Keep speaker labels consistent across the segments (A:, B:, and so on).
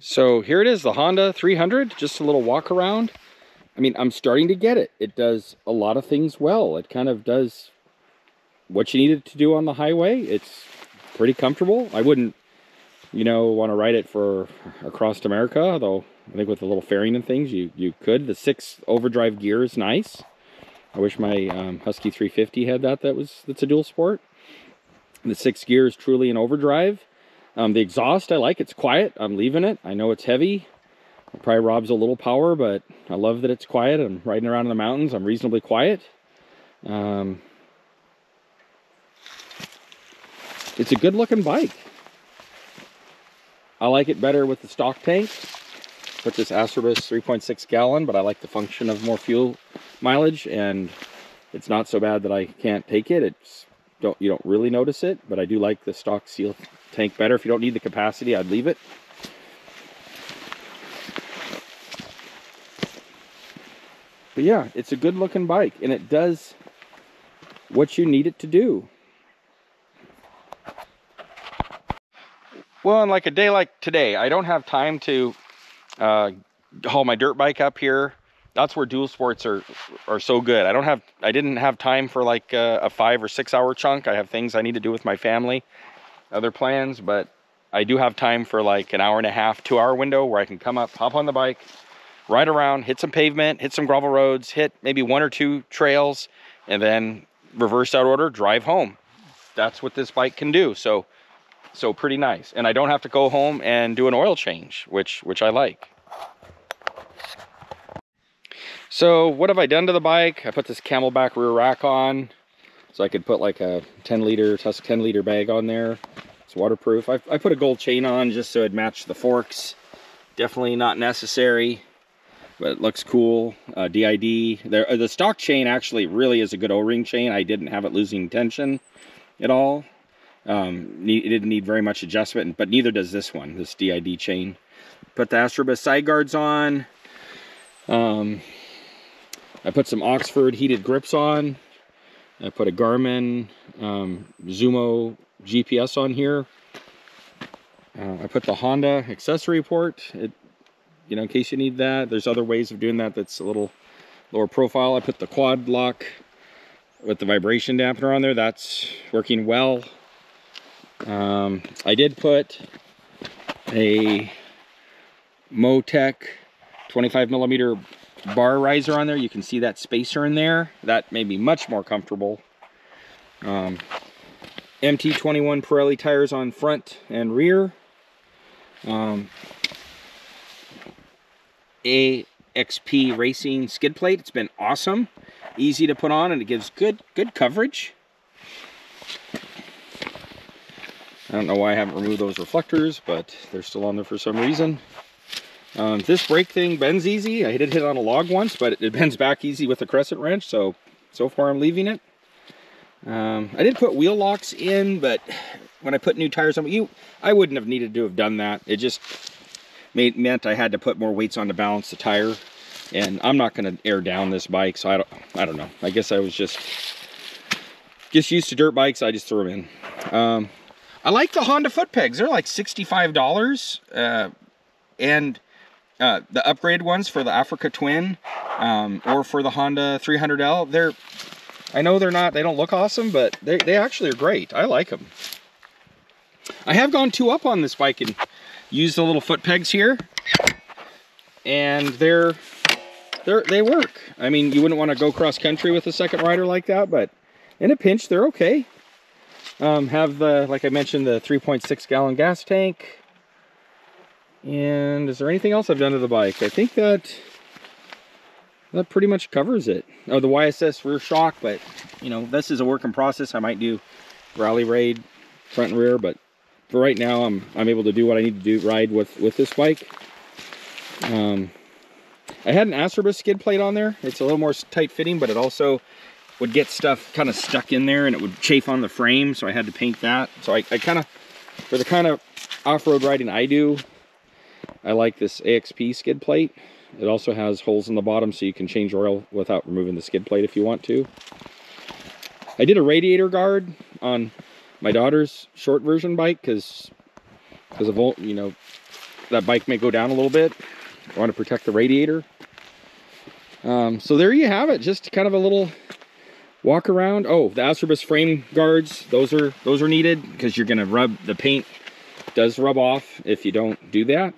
A: So here it is, the Honda 300, just a little walk around. I mean, I'm starting to get it. It does a lot of things well. It kind of does what you need it to do on the highway. It's pretty comfortable. I wouldn't, want to ride it for across America, though I think with the little fairing and things, you could. The 6 overdrive gear is nice. I wish my Husky 350 had that. That's a dual sport. The 6 gear is truly an overdrive. The exhaust I like. It's quiet. I'm leaving it. I know it's heavy. It probably robs a little power, but I love that it's quiet. I'm riding around in the mountains. I'm reasonably quiet. It's a good looking bike. I like it better with the stock tank. Put this Astrobus 3.6 gallon, but I like the function of more fuel mileage, and it's not so bad that I can't take it. You don't really notice it, but I do like the stock seal tank better. If you don't need the capacity, I'd leave it. But yeah, it's a good looking bike, and it does what you need it to do. Well, on like a day like today, I don't have time to haul my dirt bike up here. That's where dual sports are so good. I didn't have time for like a 5 or 6 hour chunk. I have things I need to do with my family, other plans, but I do have time for like an hour and a half, 2 hour window where I can come up, hop on the bike, ride around, hit some pavement, hit some gravel roads, hit maybe 1 or 2 trails, and then reverse out order, drive home. That's what this bike can do. So pretty nice. And I don't have to go home and do an oil change, which I like. So what have I done to the bike? I put this Camelback rear rack on so I could put like a 10-liter Tusk 10-liter bag on there. It's waterproof. I put a gold chain on just so it matched the forks. Definitely not necessary, but it looks cool. DID. The stock chain actually really is a good O-ring chain. I didn't have it losing tension at all. It didn't need very much adjustment, but neither does this one, this DID chain. Put the Astrobus side guards on. I put some Oxford heated grips on. I put a Garmin Zumo GPS on here. I put the Honda accessory port, in case you need that. There's other ways of doing that that's a little lower profile. I put the quad lock with the vibration dampener on there. That's working well. I did put a Motec 25mm bar riser on there. You can see that spacer in there. That made me much more comfortable. MT21 Pirelli tires on front and rear. AXP Racing skid plate. It's been awesome. Easy to put on, and it gives good coverage. I don't know why I haven't removed those reflectors, but they're still on there for some reason. This brake thing bends easy. I did hit on a log once, but it bends back easy with a crescent wrench, so far I'm leaving it. I did put wheel locks in, but when I put new tires on, I wouldn't have needed to have done that. It just meant I had to put more weights on to balance the tire, and I'm not going to air down this bike, so I don't know. I guess I was just used to dirt bikes. I just threw them in. I like the Honda foot pegs. They're like $65, and the upgraded ones for the Africa Twin or for the Honda 300L. I know they don't look awesome, but they actually are great. I like them. I have gone 2 up on this bike and used the little foot pegs here, and they work. I mean, you wouldn't want to go cross country with a second rider like that, but in a pinch, they're okay. Have like I mentioned, the 3.6 gallon gas tank. And is there anything else I've done to the bike? I think that pretty much covers it. Oh, the YSS rear shock, but this is a work in process. I might do rally raid front and rear, but for right now, I'm able to do what I need to do, ride with this bike. I had an Astrobus skid plate on there. It's a little more tight fitting, but it also would get stuff kind of stuck in there, and it would chafe on the frame, so I had to paint that. So I kind of, for the kind of off-road riding I do, I like this AXP skid plate. It also has holes in the bottom, so you can change oil without removing the skid plate if you want to. I did a radiator guard on my daughter's short version bike because of that bike may go down a little bit. I want to protect the radiator. So there you have it, just kind of a little walk around. Oh, the Acerbis frame guards, those are needed because you're gonna rub, the paint does rub off if you don't do that.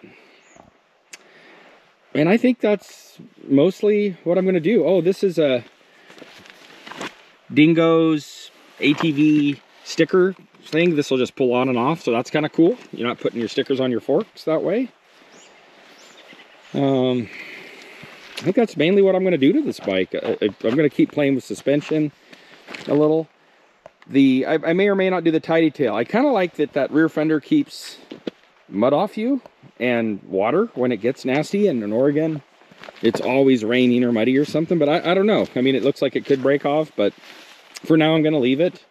A: And I think that's mostly what I'm gonna do. Oh, this is a Dingo's ATV sticker thing. This will just pull on and off, so that's kind of cool. You're not putting your stickers on your forks that way. I think that's mainly what I'm going to do to this bike. I'm going to keep playing with suspension a little. I may or may not do the tidy tail. I kind of like that rear fender keeps mud off you and water when it gets nasty. And in Oregon, it's always raining or muddy or something. But I don't know. I mean, it looks like it could break off, but for now I'm going to leave it.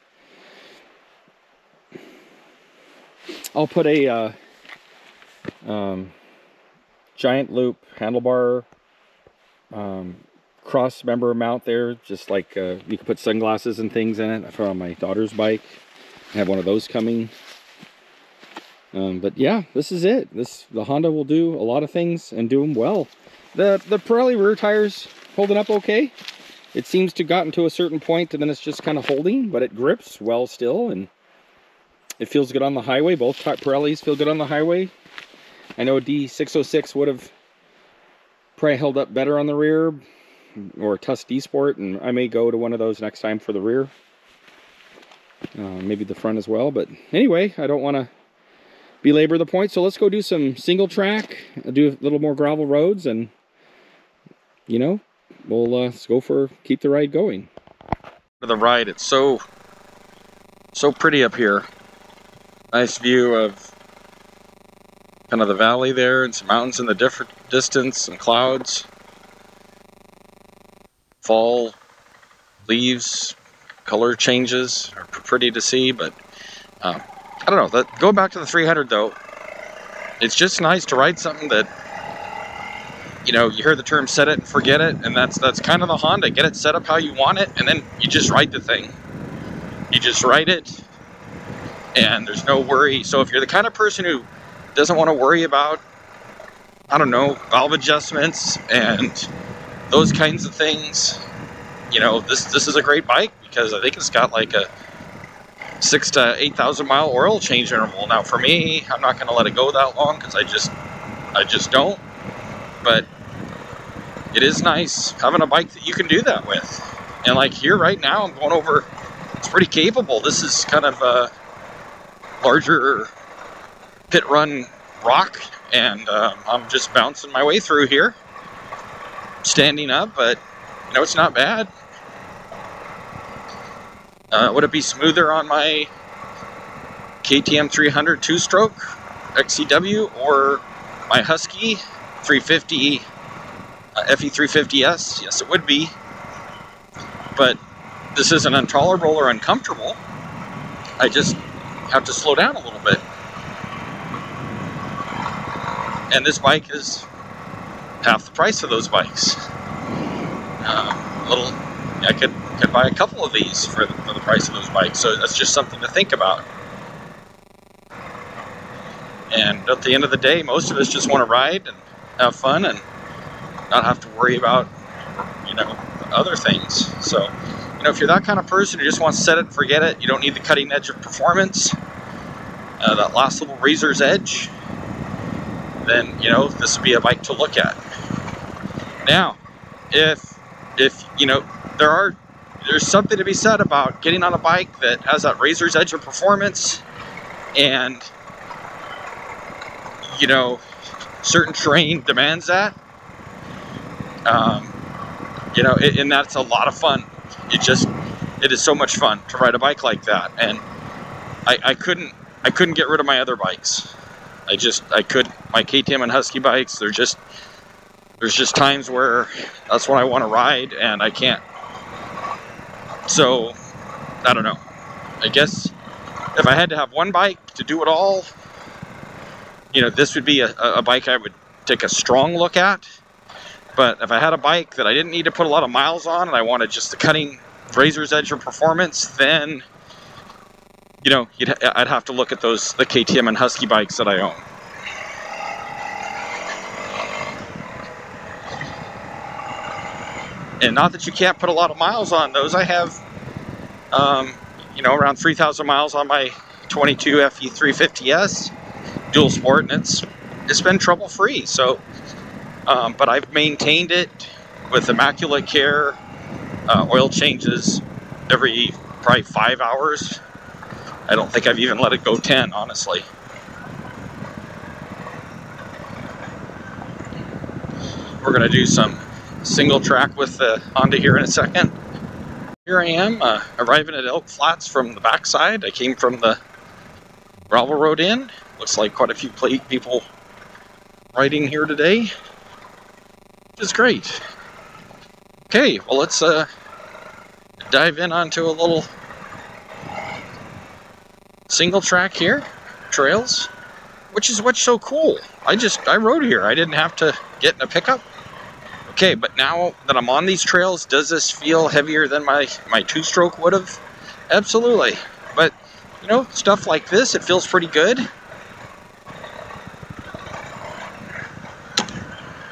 A: I'll put a giant loop handlebar cross member mount there, just like you can put sunglasses and things in it. I found on my daughter's bike. I have one of those coming. But yeah, this is it. The Honda will do a lot of things and do them well. The Pirelli rear tires holding up okay. It seems to have gotten to a certain point and then it's just kind of holding, but it grips well still and it feels good on the highway. Both Pirellis feel good on the highway. I know a D606 would have probably held up better on the rear, or a Tusk D Sport, and I may go to one of those next time for the rear. Maybe the front as well, but anyway, I don't want to belabor the point, so let's go do some single track, do a little more gravel roads, and you know, we'll keep the ride going. The ride, it's so pretty up here. Nice view of kind of the valley there and some mountains in the different distance, some clouds, fall, leaves, color changes are pretty to see, but I don't know. Going back to the 300 though, it's just nice to ride something that, you know, you hear the term set it and forget it, and that's kind of the Honda. Get it set up how you want it, and then you just ride the thing. You just ride it, and there's no worry. So if you're the kind of person who doesn't want to worry about, I don't know, valve adjustments and those kinds of things, you know, this is a great bike because I think it's got like a 6,000 to 8,000 mile oil change interval. Now for me, I'm not going to let it go that long because I just don't. But it is nice having a bike that you can do that with. And like here right now, I'm going over, it's pretty capable. This is kind of a larger pit run rock, and I'm just bouncing my way through here, standing up, but you know, it's not bad. Would it be smoother on my KTM 300 two-stroke XCW or my Husky 350 FE350S? Yes, it would be, but this isn't intolerable or uncomfortable. I just have to slow down a little bit. And this bike is half the price of those bikes. I could buy a couple of these for the price of those bikes. So that's just something to think about. And at the end of the day, most of us just want to ride and have fun and not have to worry about, you know, other things. So, you know, if you're that kind of person who just wants to set it and forget it, you don't need the cutting edge of performance, that last little razor's edge, then, you know, this would be a bike to look at. Now, if you know, there's something to be said about getting on a bike that has that razor's edge of performance, and you know, certain terrain demands that. You know, and that's a lot of fun. It is so much fun to ride a bike like that, and I couldn't get rid of my other bikes. I couldn't. My KTM and Husky bikes, there's just times where that's what I want to ride and I can't. So, I don't know. I guess if I had to have one bike to do it all, you know, this would be a bike I would take a strong look at. But if I had a bike that I didn't need to put a lot of miles on and I wanted just the cutting razor's edge of performance, then, you know, I'd have to look at the KTM and Husky bikes that I own. And not that you can't put a lot of miles on those. I have, you know, around 3,000 miles on my 22 FE350S dual sport, and it's been trouble-free. So, but I've maintained it with immaculate care, oil changes every probably 5 hours. I don't think I've even let it go 10, honestly. We're gonna do some single track with the Honda here in a second. Here I am, arriving at Elk Flats from the backside. I came from the gravel road in. Looks like quite a few people riding here today, which is great. Okay, well, let's dive in onto a little single track here, trails, which is what's so cool. I rode here. I didn't have to get in a pickup. Okay, but now that I'm on these trails, does this feel heavier than my two-stroke would have? Absolutely. But, you know, stuff like this, it feels pretty good.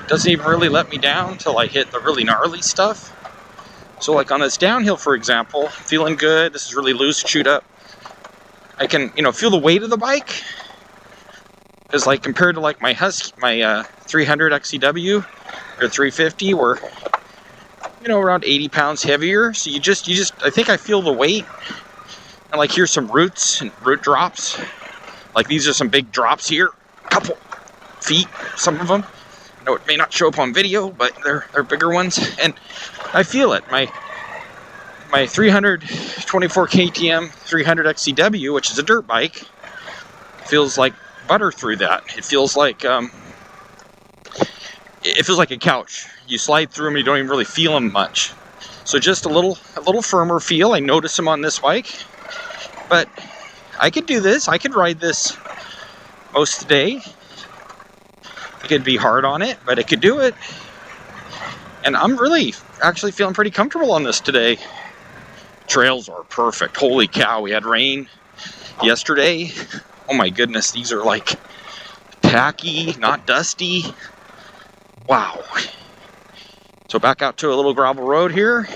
A: Doesn't even really let me down till I hit the really gnarly stuff. So like on this downhill, for example, feeling good. This is really loose, chewed up. I can, you know, feel the weight of the bike. Because like compared to like my 300 XCW or 350, we're, you know, around 80 pounds heavier. So you just, I think I feel the weight. And like here's some roots and root drops. Like these are some big drops here, a couple feet, some of them. I know it may not show up on video, but they're bigger ones, and I feel it. My 324 KTM 300 XCW, which is a dirt bike, feels like butter through that. It feels like a couch. You slide through them, you don't even really feel them much. So just a little firmer feel. I notice them on this bike, but I could do this. I could ride this most of the day. It could be hard on it, but it could do it. And I'm really actually feeling pretty comfortable on this today. Trails are perfect. Holy cow, we had rain yesterday. Oh my goodness, these are like tacky, not dusty. Wow. So back out to a little gravel road here.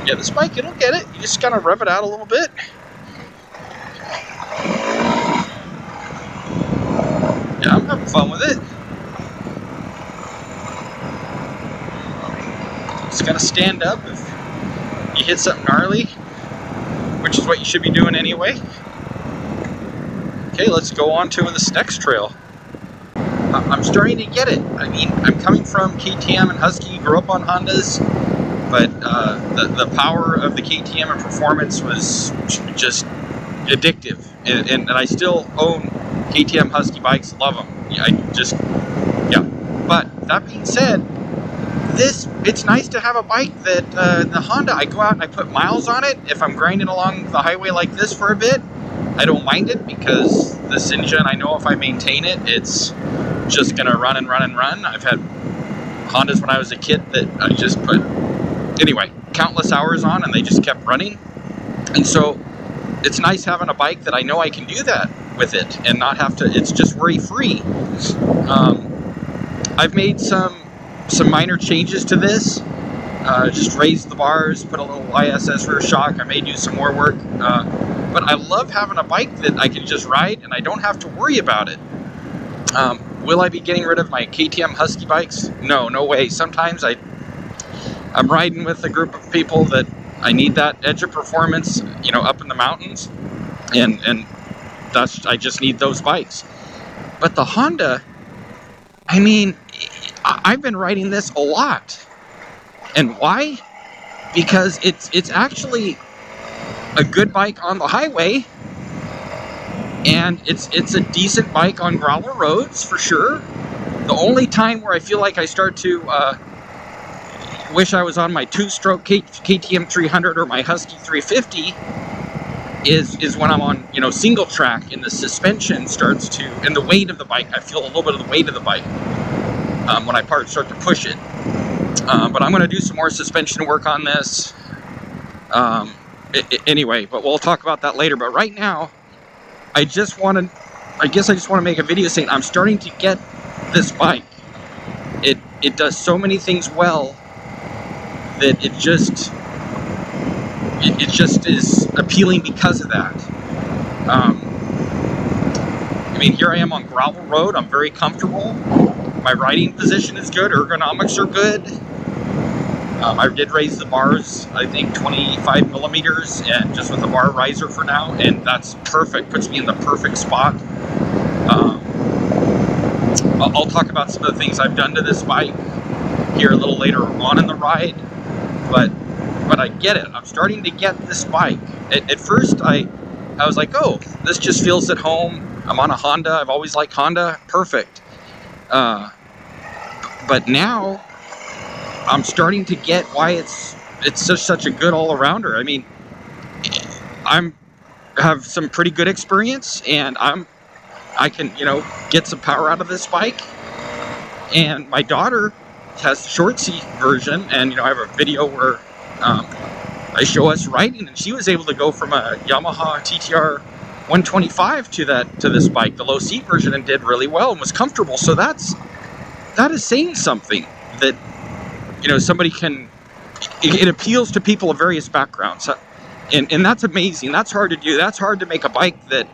A: Yeah, this bike, it'll get it. You just kind of rev it out a little bit. Yeah, I'm having fun with it. Just gotta stand up if you hit something gnarly, which is what you should be doing anyway. Okay, let's go on to this next trail. I'm starting to get it. I mean, I'm coming from KTM and Husky, grew up on Hondas, but the power of the KTM and performance was just addictive. And I still own KTM Husky bikes, love them. Yeah. But that being said, it's nice to have a bike that the Honda, I go out and I put miles on it. If I'm grinding along the highway like this for a bit, I don't mind it because this engine, I know if I maintain it, it's just gonna run and run and run. I've had Hondas when I was a kid that I just put, anyway, countless hours on and they just kept running. And so it's nice having a bike that I know I can do that with it and not have to, it's just worry-free. I've made some minor changes to this. Just raised the bars, put a little ISS rear shock. I may do some more work. But I love having a bike that I can just ride and I don't have to worry about it. Will I be getting rid of my KTM Husky bikes? No, no way. Sometimes I'm riding with a group of people that I need that edge of performance, you know, up in the mountains, and I just need those bikes. But the Honda, I mean, I've been riding this a lot. And why? Because it's actually a good bike on the highway, and it's a decent bike on gravel roads for sure. The only time where I feel like I start to wish I was on my two-stroke KTM 300 or my Husky 350 is when I'm on, you know, single track and the suspension starts to, and the weight of the bike, I feel a little bit of the weight of the bike when I start to push it. But I'm going to do some more suspension work on this. Anyway, but we'll talk about that later. But right now, I guess I just want to make a video saying I'm starting to get this bike. It does so many things well that it just is appealing because of that. I mean, here I am on gravel road. I'm very comfortable. My riding position is good. Ergonomics are good. I did raise the bars, I think 25 millimeters, and just with the bar riser for now, and that's perfect. Puts me in the perfect spot. I'll talk about some of the things I've done to this bike here a little later on in the ride, but I get it. I'm starting to get this bike. At first, I was like, oh, this just feels at home. I'm on a Honda. I've always liked Honda. Perfect. But now I'm starting to get why it's such a good all-arounder. I mean, have some pretty good experience, and I can, you know, get some power out of this bike. And my daughter has the short seat version, and you know, I have a video where I show us riding, and she was able to go from a Yamaha TTR 125 to this bike, the low seat version, and did really well and was comfortable. So that is saying something, that, you know, somebody can, it appeals to people of various backgrounds, and that's amazing. That's hard to do. That's hard to make a bike that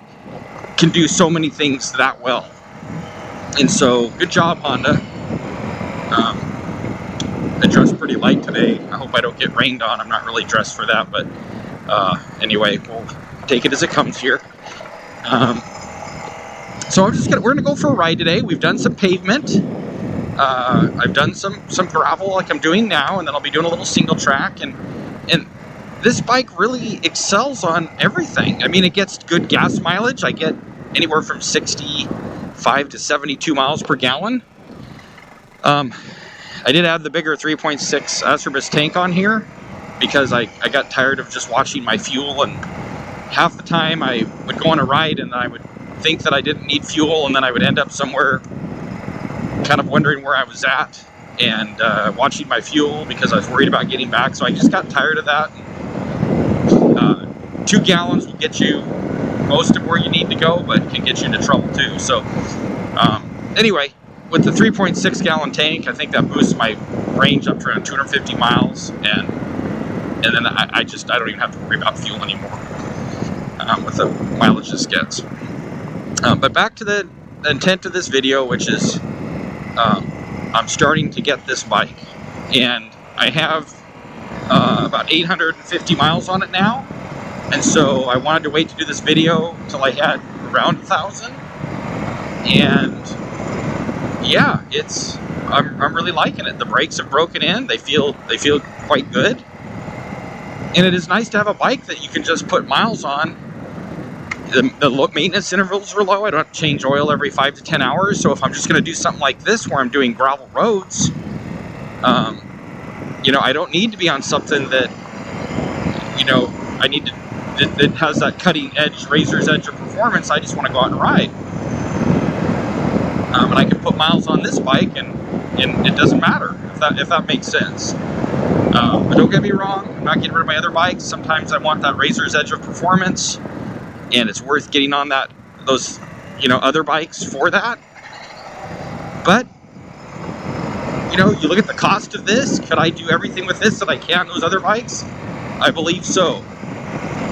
A: can do so many things that well. And so, good job, Honda. I dressed pretty light today. I hope I don't get rained on. I'm not really dressed for that, but anyway, we'll take it as it comes here. So we're gonna go for a ride today. We've done some pavement. I've done some gravel like I'm doing now, and then I'll be doing a little single track, and this bike really excels on everything. I mean, it gets good gas mileage. I get anywhere from 65 to 72 miles per gallon. I did add the bigger 3.6 Acerbis tank on here because I got tired of just watching my fuel, and half the time I would go on a ride and I would think that I didn't need fuel, and then I would end up somewhere kind of wondering where I was at, and watching my fuel because I was worried about getting back. So I just got tired of that. 2 gallons will get you most of where you need to go, but can get you into trouble too. So anyway, with the 3.6 gallon tank, I think that boosts my range up to around 250 miles, and then I don't even have to worry about fuel anymore with the mileage this gets. But back to the intent of this video, which is I'm starting to get this bike, and I have about 850 miles on it now, and so I wanted to wait to do this video until I had around 1,000, and yeah, I'm really liking it. The brakes have broken in. They feel quite good, and it is nice to have a bike that you can just put miles on. The maintenance intervals are low. I don't have to change oil every 5 to 10 hours. So if I'm just going to do something like this where I'm doing gravel roads, you know, I don't need to be on something that, you know, that has that cutting edge, razor's edge of performance. I just want to go out and ride. And I can put miles on this bike, and it doesn't matter if that makes sense. But don't get me wrong, I'm not getting rid of my other bikes. Sometimes I want that razor's edge of performance, and it's worth getting on those, you know, other bikes for that. But, you know, you look at the cost of this. Could I do everything with this that I can on those other bikes? I believe so.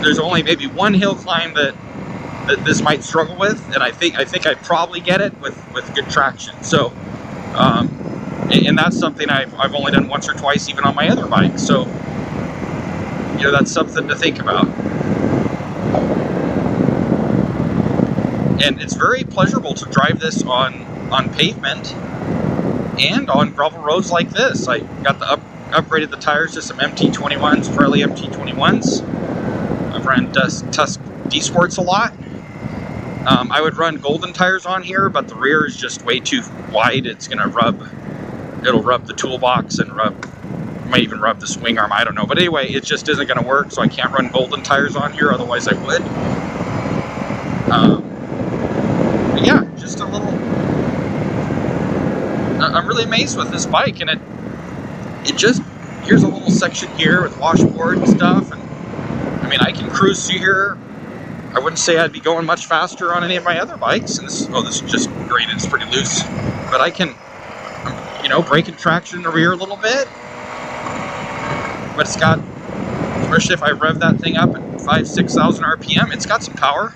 A: There's only maybe one hill climb that this might struggle with, and I think I'd probably get it with good traction. So, and that's something I've only done once or twice, even on my other bike. So, you know, that's something to think about. And it's very pleasurable to drive this on pavement and on gravel roads like this. I got upgraded the tires to some MT21s, Pirelli MT21s. I've run Tusk D-Sports a lot. I would run Golden tires on here, but the rear is just way too wide. It's gonna it'll rub the toolbox and might even rub the swing arm, I don't know. But anyway, it just isn't gonna work, so I can't run Golden tires on here, otherwise I would. But yeah, just a little, I'm really amazed with this bike, and it just, here's a little section here with washboard and stuff, and I mean, I can cruise through here. I wouldn't say I'd be going much faster on any of my other bikes. And this is just great. It's pretty loose. but I can, you know, brake and traction in the rear a little bit. But it's got, especially if I rev that thing up at 5,000–6,000 RPM, it's got some power.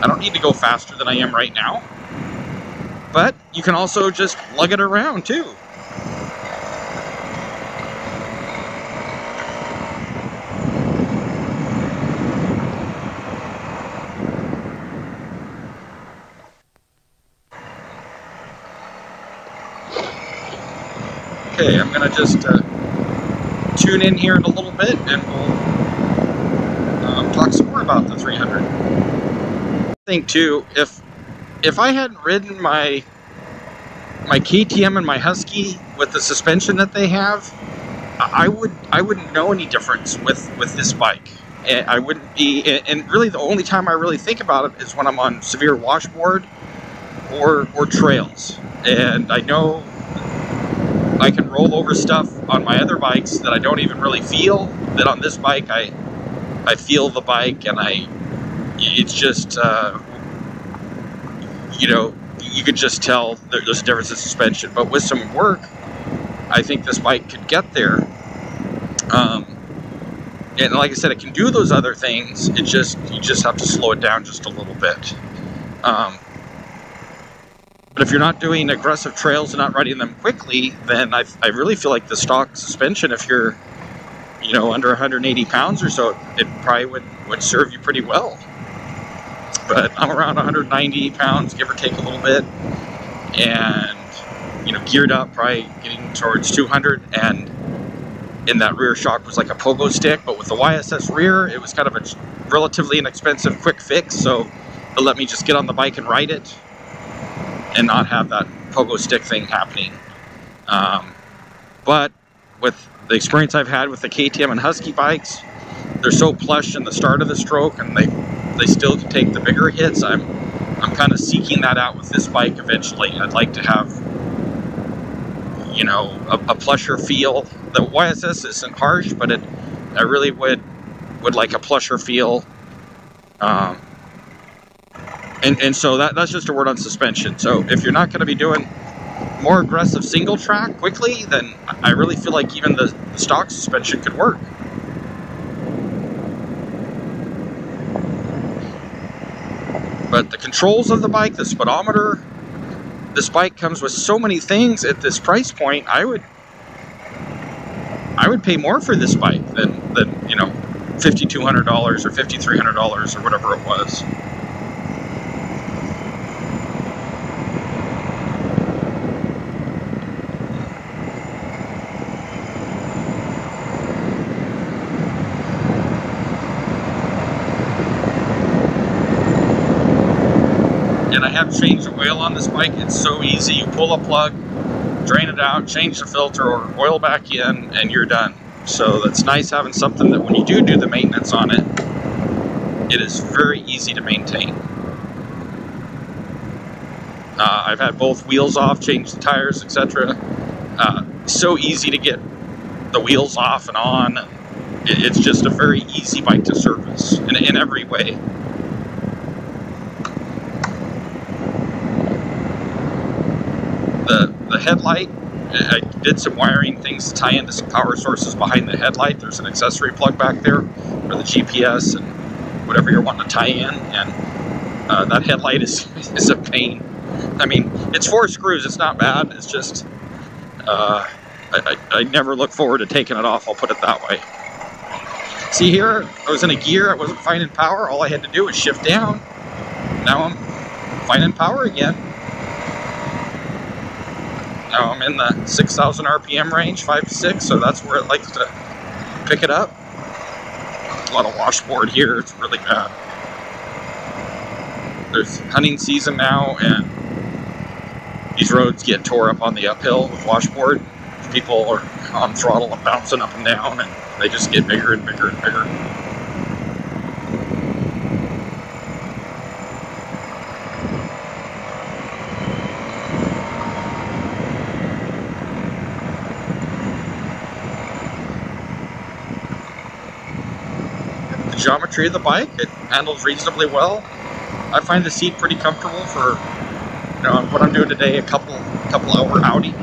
A: I don't need to go faster than I am right now. But you can also just lug it around too. Okay, I'm gonna just tune in here in a little bit, and we'll talk some more about the 300. I think too, if I hadn't ridden my KTM and my Husky with the suspension that they have, I wouldn't know any difference with this bike. I wouldn't be, and really the only time I really think about it is when I'm on severe washboard or trails, and I know I can roll over stuff on my other bikes that I don't even really feel. That on this bike, I feel the bike, and it's just, you know, you could just tell there's a difference in suspension. But with some work, I think this bike could get there. And like I said, it can do those other things. You just have to slow it down just a little bit. But if you're not doing aggressive trails and not riding them quickly, then I really feel like the stock suspension, if you're, you know, under 180 pounds or so, it probably would serve you pretty well. But I'm around 190 pounds, give or take a little bit, and, you know, geared up, probably getting towards 200, and in that rear shock was like a pogo stick, but with the YSS rear, it was kind of a relatively inexpensive quick fix, so it let me just get on the bike and ride it and not have that pogo stick thing happening. But with the experience I've had with the KTM and Husky bikes, they're so plush in the start of the stroke, and they still can take the bigger hits. I'm kind of seeking that out with this bike eventually. I'd like to have, you know, a plusher feel. The YSS isn't harsh, but I really would like a plusher feel. And so that's just a word on suspension. So if you're not going to be doing more aggressive single track quickly, then I really feel like even the stock suspension could work. But the controls of the bike, the speedometer, this bike comes with so many things at this price point. I would pay more for this bike than you know, $5,200 or $5,300 or whatever it was. And I have changed the oil on this bike. It's so easy. You pull a plug, drain it out, change the filter, or oil back in, and you're done. So that's nice having something that when you do the maintenance on it, it is very easy to maintain. I've had both wheels off, changed the tires, etc. So easy to get the wheels off and on. It's just a very easy bike to service in every way. The headlight, I did some wiring things to tie into some power sources behind the headlight. There's an accessory plug back there for the GPS and whatever you're wanting to tie in, and that headlight is a pain. I mean, it's 4 screws, it's not bad, it's just, I never look forward to taking it off, I'll put it that way. See here, I was in a gear, I wasn't finding power, all I had to do was shift down. Now I'm finding power again. Now I'm in the 6,000 RPM range, 5 to 6, so that's where it likes to pick it up. A lot of washboard here, it's really bad. There's hunting season now, and these roads get tore up on the uphill with washboard. People are on throttle and bouncing up and down, and they just get bigger and bigger and bigger. Geometry of the bike, it handles reasonably well. I find the seat pretty comfortable for what I'm doing today, a couple hour outing.